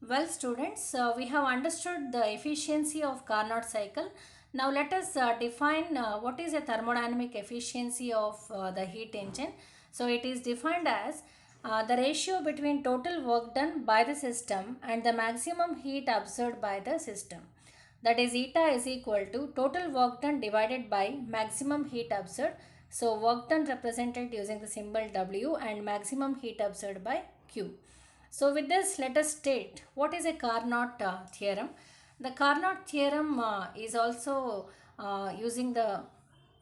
Well, students, we have understood the efficiency of Carnot cycle. Now, let us define what is a thermodynamic efficiency of the heat engine. So, it is defined as the ratio between total work done by the system and the maximum heat absorbed by the system. That is, eta is equal to total work done divided by maximum heat absorbed. So, work done represented using the symbol W and maximum heat absorbed by Q. So with this, let us state what is a Carnot theorem. The Carnot theorem is also using the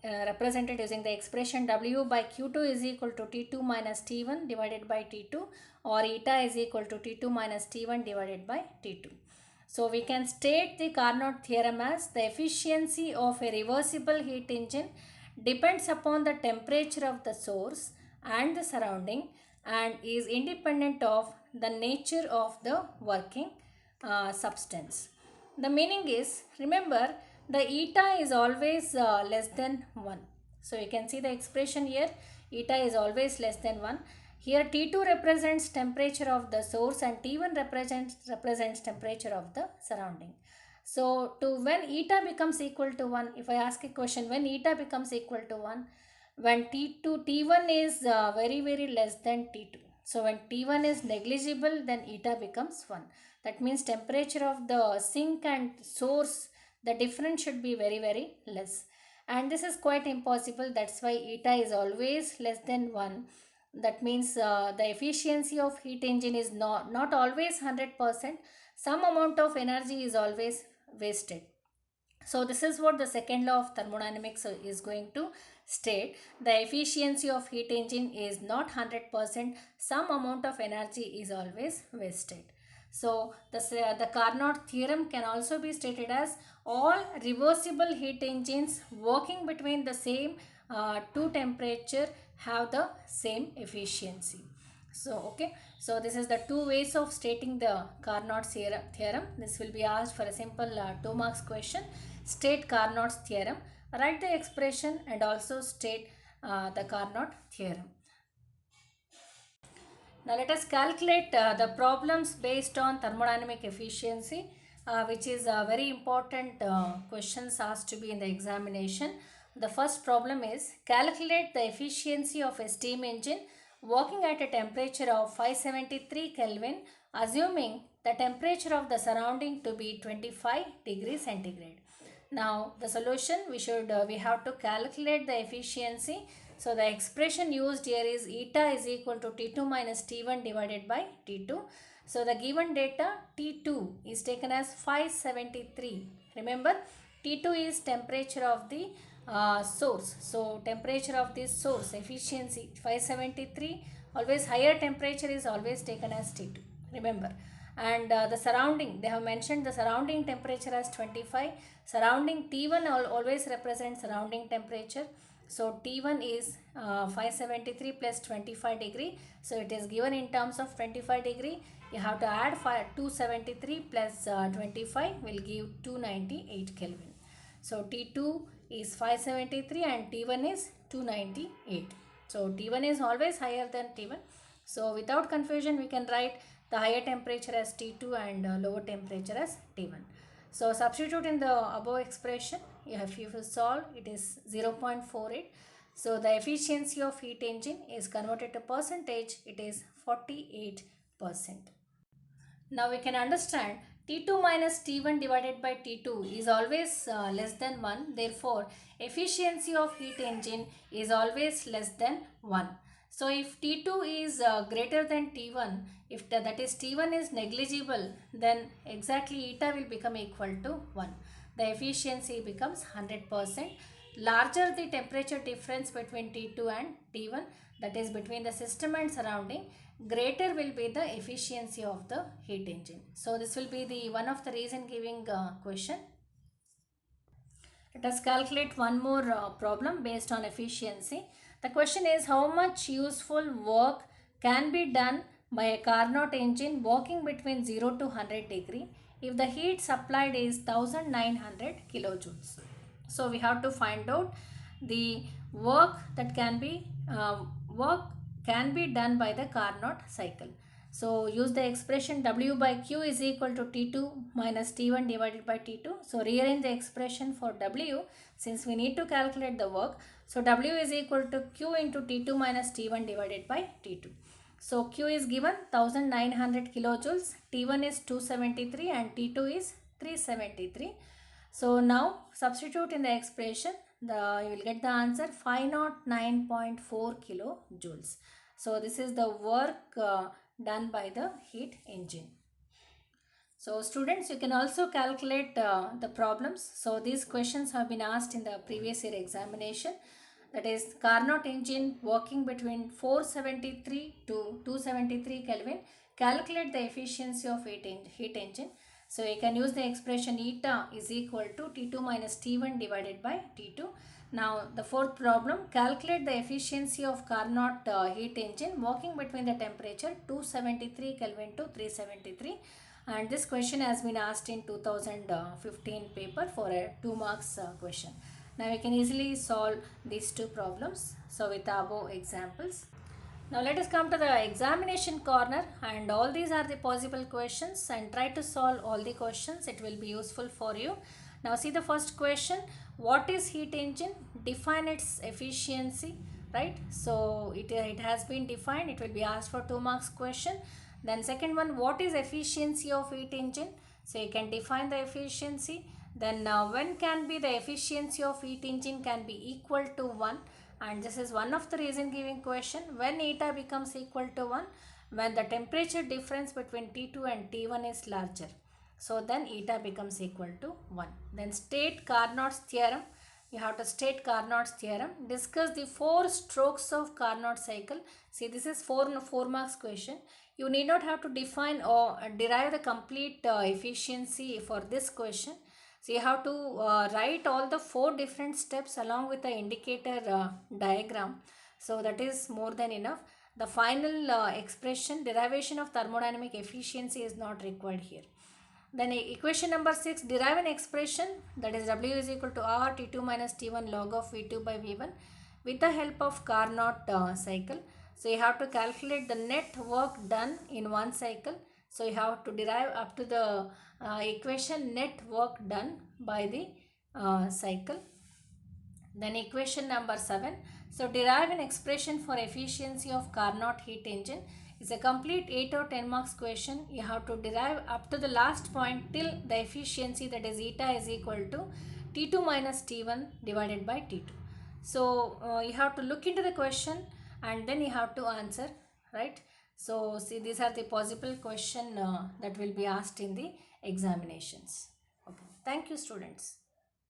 represented using the expression W by Q2 is equal to T2 minus T1 divided by T2, or eta is equal to T2 minus T1 divided by T2. So we can state the Carnot theorem as the efficiency of a reversible heat engine depends upon the temperature of the source and the surrounding and is independent of the nature of the working substance. The meaning is, remember, the eta is always less than 1. So you can see the expression here, eta is always less than 1. Here T2 represents temperature of the source and T1 represents temperature of the surrounding. So to when eta becomes equal to 1, if I ask a question, when eta becomes equal to 1, when T1 is very less than T2. So when T1 is negligible, then eta becomes 1. That means temperature of the sink and source, the difference should be very less. And this is quite impossible. That's why eta is always less than 1. That means the efficiency of heat engine is not always 100%. Some amount of energy is always wasted. So this is what the second law of thermodynamics is going to state. The efficiency of heat engine is not 100%. Some amount of energy is always wasted. So the Carnot theorem can also be stated as all reversible heat engines working between the same two temperature have the same efficiency. So this is the two ways of stating the Carnot theorem. This will be asked for a simple 2 marks question. State Carnot's theorem, write the expression and also state the Carnot theorem. Now let us calculate the problems based on thermodynamic efficiency, which is a very important questions asked to be in the examination. The first problem is calculate the efficiency of a steam engine working at a temperature of 573 Kelvin, assuming the temperature of the surrounding to be 25 degrees centigrade. Now the solution, we have to calculate the efficiency. So the expression used here is eta is equal to T2 minus T1 divided by T2. So the given data T2 is taken as 573. Remember, T2 is temperature of the source. So temperature of this source efficiency 573, always higher temperature is always taken as T2. Remember, and the surrounding, they have mentioned the surrounding temperature as 25. Surrounding T1 always represents surrounding temperature. So T1 is 573 plus 25 degree. So it is given in terms of 25 degree. You have to add 273 plus 25 will give 298 Kelvin. So T2 is 573 and T1 is 298. So T1 is always higher than T1. So without confusion, we can write the higher temperature as T2 and lower temperature as T1. So substitute in the above expression. If you solve, it is 0.48. So the efficiency of heat engine is converted to percentage. It is 48%. Now we can understand T2 minus T1 divided by T2 is always less than 1. Therefore, efficiency of heat engine is always less than 1. So if T2 is greater than T1, if that is T1 is negligible, then exactly eta will become equal to 1. The efficiency becomes 100%. Larger the temperature difference between T2 and T1, that is between the system and surrounding, greater will be the efficiency of the heat engine. So this will be the one of the reason giving question. Let us calculate one more problem based on efficiency. The question is how much useful work can be done by a Carnot engine working between 0 to 100 degree if the heat supplied is 1900 kilojoules. So we have to find out the work that can be done by the Carnot cycle. So use the expression W by Q is equal to T2 minus T1 divided by T2. So rearrange the expression for W since we need to calculate the work. So W is equal to Q into T2 minus T1 divided by T2. So Q is given 1900 kilojoules, T1 is 273 and T2 is 373. So now substitute in the expression, you will get the answer 509.4 kilojoules. So this is the work done by the heat engine. So students, you can also calculate the problems. So these questions have been asked in the previous year examination. That is Carnot engine working between 473 to 273 Kelvin. Calculate the efficiency of heat engine. So you can use the expression eta is equal to T2 minus T1 divided by T2. Now the fourth problem, calculate the efficiency of Carnot heat engine working between the temperature 273 Kelvin to 373. And this question has been asked in 2015 paper for a 2 marks question. Now we can easily solve these two problems. So with above examples. Now let us come to the examination corner, and all these are the possible questions, and try to solve all the questions. It will be useful for you. Now see the first question. What is heat engine? Define its efficiency, right? So it has been defined. It will be asked for 2 marks question. Then second one, what is efficiency of heat engine? So you can define the efficiency. Then when can be the efficiency of heat engine can be equal to 1, and this is one of the reason giving question. When eta becomes equal to 1, when the temperature difference between T2 and T1 is larger. So then eta becomes equal to 1. Then state Carnot's theorem. You have to state Carnot's theorem. Discuss the 4 strokes of Carnot cycle. See, this is 4 marks question. You need not have to define or derive the complete efficiency for this question. So you have to write all the 4 different steps along with the indicator diagram. So that is more than enough. The final expression, derivation of thermodynamic efficiency is not required here. Then equation number 6, derive an expression, that is W is equal to R T2 minus T1 log of V2 by V1 with the help of Carnot cycle. So you have to calculate the net work done in one cycle. So you have to derive up to the equation net work done by the cycle. Then equation number 7. So derive an expression for efficiency of Carnot heat engine. It's a complete 8 or 10 marks question. You have to derive up to the last point till the efficiency, that is eta is equal to T2 minus T1 divided by T2. So you have to look into the question and then you have to answer, right? So see, these are the possible question that will be asked in the examinations. Okay. Thank you, students.